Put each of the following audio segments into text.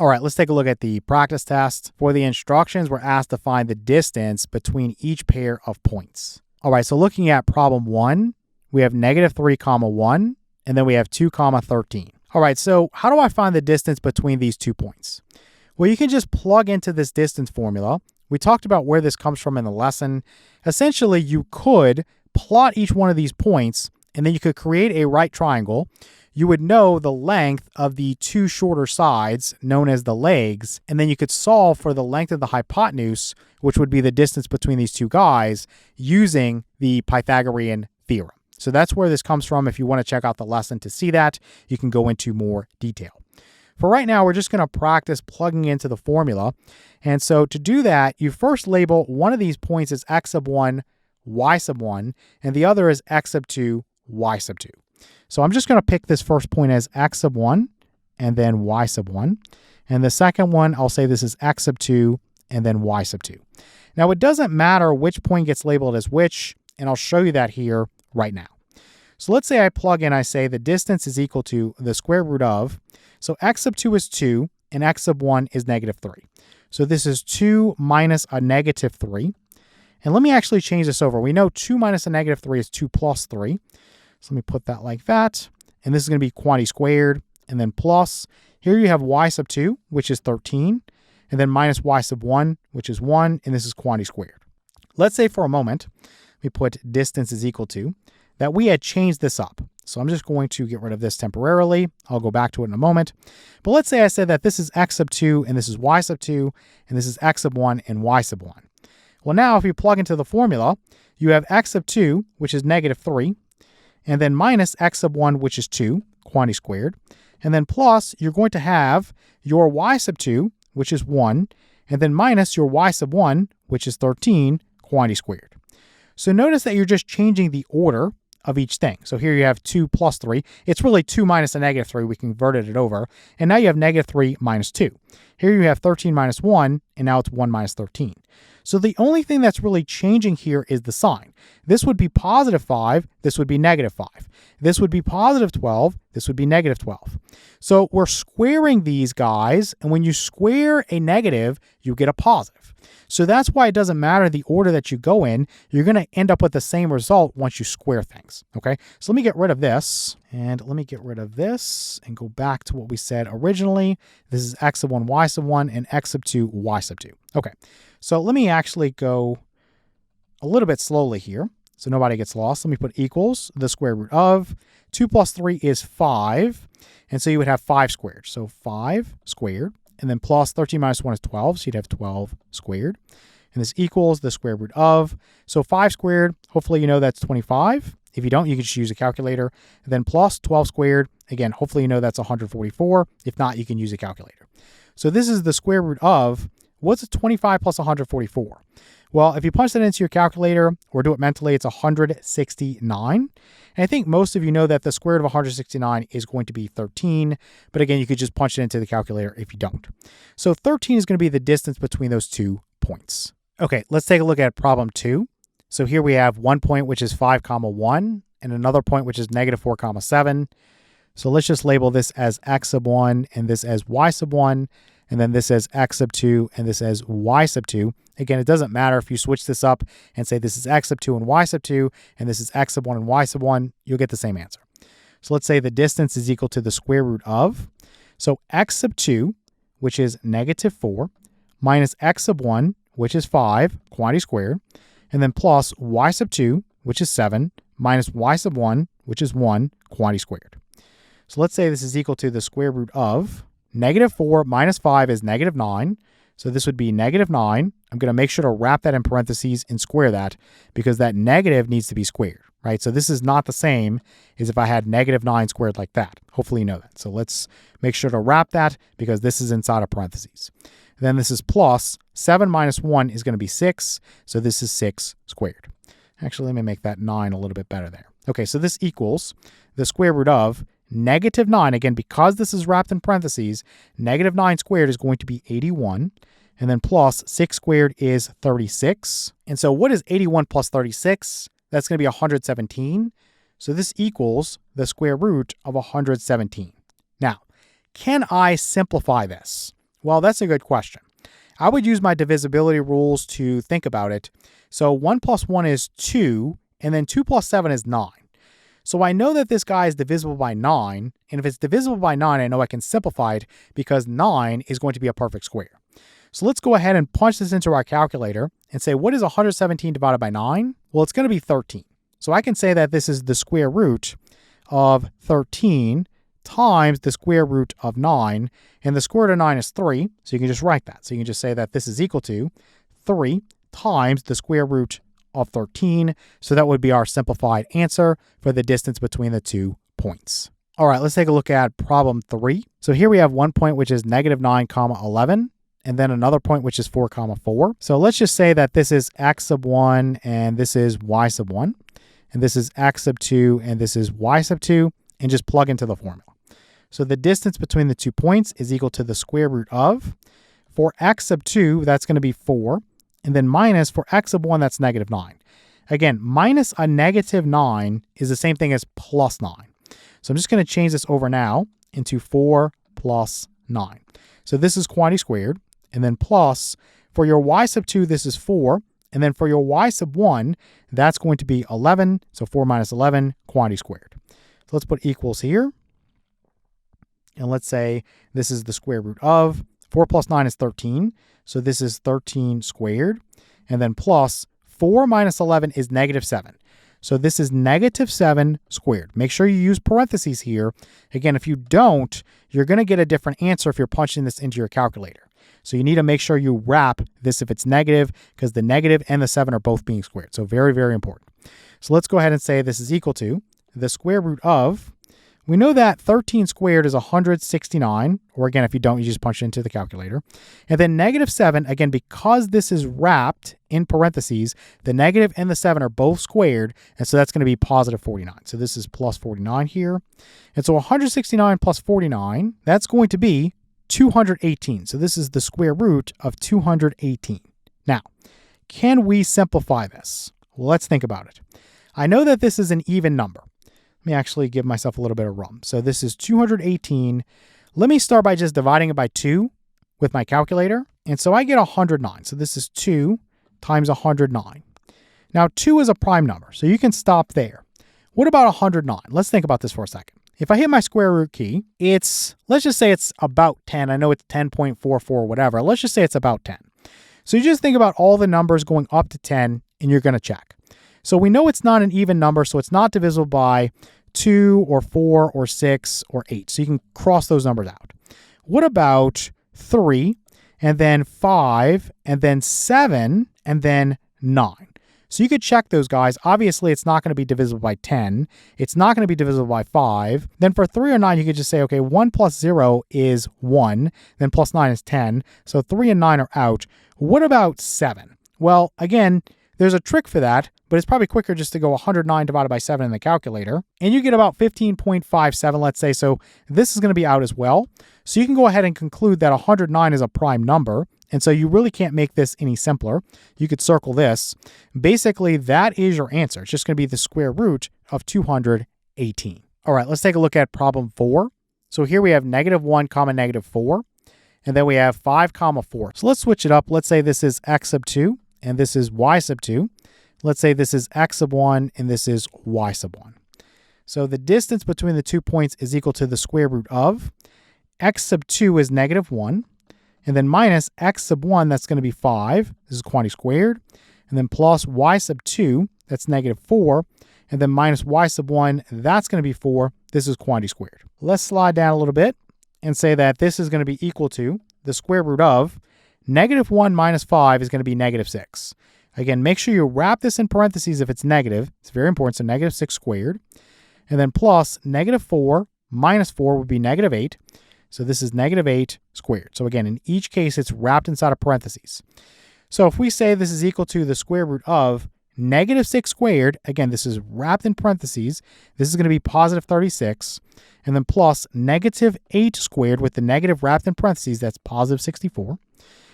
All right, let's take a look at the practice test. For the instructions, we're asked to find the distance between each pair of points. All right, so looking at problem 1, we have -3, 1, and then we have 2, 13. All right, so how do I find the distance between these 2 points? Well, you can just plug into this distance formula. We talked about where this comes from in the lesson. Essentially, you could plot each one of these points, and then you could create a right triangle. You would know the length of the 2 shorter sides, known as the legs, and then you could solve for the length of the hypotenuse, which would be the distance between these 2 guys, using the Pythagorean theorem. So that's where this comes from. If you want to check out the lesson to see that, you can go into more detail. For right now, we're just going to practice plugging into the formula. And so to do that, you first label one of these points as x sub 1, y sub 1, and the other is x sub 2, y sub 2. So I'm just going to pick this first point as x sub 1 and then y sub 1. And the second one, I'll say this is x sub 2 and then y sub 2. Now, it doesn't matter which point gets labeled as which, and I'll show you that here right now. So let's say I plug in, I say the distance is equal to the square root of, so x sub 2 is 2 and x sub 1 is -3. So this is 2 minus a -3. And let me actually change this over. We know 2 minus a -3 is 2 plus 3. So let me put that like that. And this is going to be quantity squared and then plus. Here you have y sub 2, which is 13, and then minus y sub 1, which is 1, and this is quantity squared. Let's say for a moment, we put distance is equal to, that we had changed this up. So I'm just going to get rid of this temporarily. I'll go back to it in a moment. But let's say I said that this is x sub 2, and this is y sub 2, and this is x sub 1 and y sub 1. Well, now if you plug into the formula, you have x sub 2, which is -3, and then minus x sub 1, which is 2, quantity squared. And then plus, you're going to have your y sub 2, which is 1, and then minus your y sub 1, which is 13, quantity squared. So notice that you're just changing the order of each thing. So here you have 2 plus 3. It's really 2 minus a -3. We converted it over. And now you have -3 minus 2. Here you have 13 minus 1, and now it's 1 minus 13. So the only thing that's really changing here is the sign. This would be positive 5. This would be -5. This would be positive 12. This would be -12. So we're squaring these guys, and when you square a negative, you get a positive. So that's why it doesn't matter the order that you go in. You're going to end up with the same result once you square things. Okay, so let me get rid of this, and let me get rid of this and go back to what we said originally. This is x sub 1, y sub 1, and x sub 2, y sub 2. Okay, so let me actually go a little bit slowly here so nobody gets lost. Let me put equals the square root of 2 plus 3 is 5. And so you would have 5 squared. So 5 squared, and then plus 13 minus 1 is 12. So you'd have 12 squared. And this equals the square root of. So 5 squared, hopefully you know that's 25. If you don't, you can just use a calculator. And then plus 12 squared, again, hopefully you know that's 144. If not, you can use a calculator. So this is the square root of, what's 25 plus 144? Well, if you punch that into your calculator or do it mentally, it's 169. And I think most of you know that the square root of 169 is going to be 13. But again, you could just punch it into the calculator if you don't. So 13 is going to be the distance between those 2 points. Okay, let's take a look at problem 2. So here we have one point, which is 5, 1, and another point, which is -4, 7. So let's just label this as x sub 1 and this as y sub 1. And then this as x sub 2 and this as y sub 2. Again, it doesn't matter if you switch this up and say this is x sub 2 and y sub 2, and this is x sub 1 and y sub 1, you'll get the same answer. So let's say the distance is equal to the square root of, so x sub 2, which is -4, minus x sub 1, which is 5, quantity squared, and then plus y sub 2, which is 7, minus y sub 1, which is 1, quantity squared. So let's say this is equal to the square root of, -4 minus 5 is -9. So this would be -9. I'm going to make sure to wrap that in parentheses and square that because that negative needs to be squared, right? So this is not the same as if I had -9 squared like that. Hopefully you know that. So let's make sure to wrap that because this is inside of parentheses. Then this is plus 7 minus 1 is going to be 6. So this is 6 squared. Actually, let me make that 9 a little bit better there. Okay, so this equals the square root of -9, again, because this is wrapped in parentheses, -9 squared is going to be 81. And then plus 6 squared is 36. And so what is 81 plus 36? That's going to be 117. So this equals the square root of 117. Now, can I simplify this? Well, that's a good question. I would use my divisibility rules to think about it. So 1 plus 1 is 2, and then 2 plus 7 is 9. So I know that this guy is divisible by 9, and if it's divisible by 9, I know I can simplify it because 9 is going to be a perfect square. So let's go ahead and punch this into our calculator and say, what is 117 divided by 9? Well, it's going to be 13. So I can say that this is the square root of 13 times the square root of 9, and the square root of 9 is 3, so you can just write that. So you can just say that this is equal to 3 times the square root of 13, so that would be our simplified answer for the distance between the 2 points. All right, let's take a look at problem 3. So here we have one point which is -9, 11, and then another point which is 4, 4. So let's just say that this is x sub 1 and this is y sub 1, and this is x sub 2 and this is y sub 2, and just plug into the formula. So the distance between the 2 points is equal to the square root of, for x sub 2, that's going to be 4, and then minus for x sub 1, that's -9. Again, minus a -9 is the same thing as plus 9. So I'm just going to change this over now into 4 plus 9. So this is quantity squared, and then plus, for your y sub 2, this is 4, and then for your y sub 1, that's going to be 11, so 4 minus 11, quantity squared. So let's put equals here, and let's say this is the square root of, 4 plus 9 is 13, so this is 13 squared, and then plus 4 minus 11 is -7. So this is -7 squared. Make sure you use parentheses here. Again, if you don't, you're going to get a different answer if you're punching this into your calculator. So you need to make sure you wrap this if it's negative, because the negative and the 7 are both being squared. So very, very important. So let's go ahead and say this is equal to the square root of, we know that 13 squared is 169, or again, if you don't, you just punch it into the calculator. And then -7, again, because this is wrapped in parentheses, the negative and the 7 are both squared, and so that's going to be positive 49. So this is plus 49 here. And so 169 plus 49, that's going to be 218. So this is the square root of 218. Now, can we simplify this? Well, let's think about it. I know that this is an even number. Let me actually give myself a little bit of room. So this is 218. Let me start by just dividing it by 2 with my calculator. And so I get 109. So this is 2 times 109. Now 2 is a prime number, so you can stop there. What about 109? Let's think about this for a second. If I hit my square root key, let's just say it's about 10. I know it's 10.44, whatever. Let's just say it's about 10. So you just think about all the numbers going up to 10, and you're going to check. So we know it's not an even number, so it's not divisible by 2 or 4 or 6 or 8. So you can cross those numbers out. What about 3 and then 5 and then 7 and then 9? So you could check those guys. Obviously, it's not going to be divisible by 10. It's not going to be divisible by 5. Then for 3 or 9, you could just say, okay, 1 plus 0 is 1. Then plus 9 is 10. So 3 and 9 are out. What about 7? Well, again, there's a trick for that, but it's probably quicker just to go 109 divided by 7 in the calculator. And you get about 15.57, let's say. So this is going to be out as well. So you can go ahead and conclude that 109 is a prime number. And so you really can't make this any simpler. You could circle this. Basically, that is your answer. It's just going to be the square root of 218. All right, let's take a look at problem 4. So here we have -1, -4. And then we have 5, 4. So let's switch it up. Let's say this is x sub 2. And this is y sub 2. Let's say this is x sub 1 and this is y sub 1. So the distance between the 2 points is equal to the square root of x sub 2 is -1, and then minus x sub 1, that's going to be 5. This is quantity squared. And then plus y sub 2, that's -4. And then minus y sub 1, that's going to be 4. This is quantity squared. Let's slide down a little bit and say that this is going to be equal to the square root of -1 minus 5 is going to be -6. Again, make sure you wrap this in parentheses if it's negative. It's very important. So -6 squared. And then plus -4 minus 4 would be -8. So this is -8 squared. So again, in each case, it's wrapped inside of parentheses. So if we say this is equal to the square root of -6 squared, again, this is wrapped in parentheses. This is going to be positive 36. And then plus -8 squared with the negative wrapped in parentheses, that's positive 64.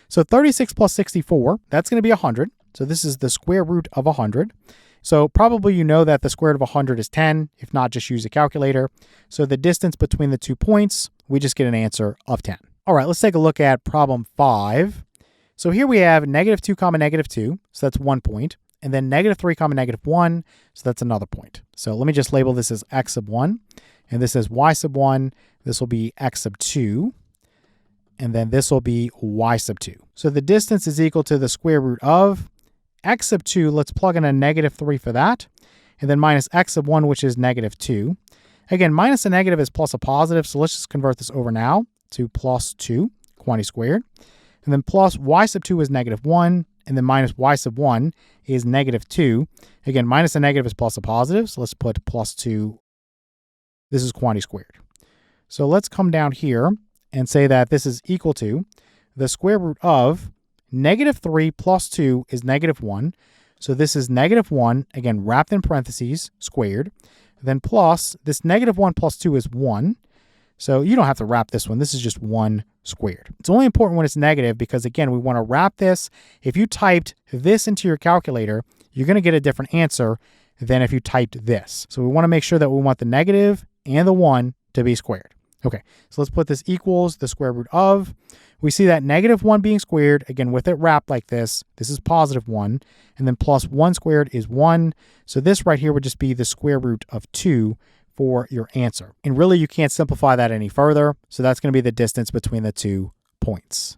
So 36 plus 64, that's going to be 100. So this is the square root of 100. So probably you know that the square root of 100 is 10. If not, just use a calculator. So the distance between the 2 points, we just get an answer of 10. All right, let's take a look at problem 5. So here we have -2 comma -2, so that's 1 point, and then -3 comma -1, so that's another point. So let me just label this as x sub 1, and this is y sub 1, this will be x sub 2, and then this will be y sub 2. So the distance is equal to the square root of x sub 2, let's plug in a -3 for that, and then minus x sub 1, which is -2. Again, minus a negative is plus a positive, so let's just convert this over now to plus 2, quantity squared. And then plus y sub 2 is -1, and then minus y sub 1 is -2. Again, minus a negative is plus a positive, so let's put plus 2. This is quantity squared. So let's come down here and say that this is equal to the square root of -3 plus 2 is -1. So this is -1, again, wrapped in parentheses, squared. Then plus, this -1 plus 2 is 1. So you don't have to wrap this one. This is just 1 squared. It's only important when it's negative because, again, we want to wrap this. If you typed this into your calculator, you're going to get a different answer than if you typed this. So we want to make sure that we want the negative and the 1 to be squared. Okay, so let's put this equals the square root of. We see that -1 being squared, again, with it wrapped like this is positive 1, and then plus 1 squared is 1. So this right here would just be the square root of 2 for your answer. And really, you can't simplify that any further. So that's going to be the distance between the 2 points.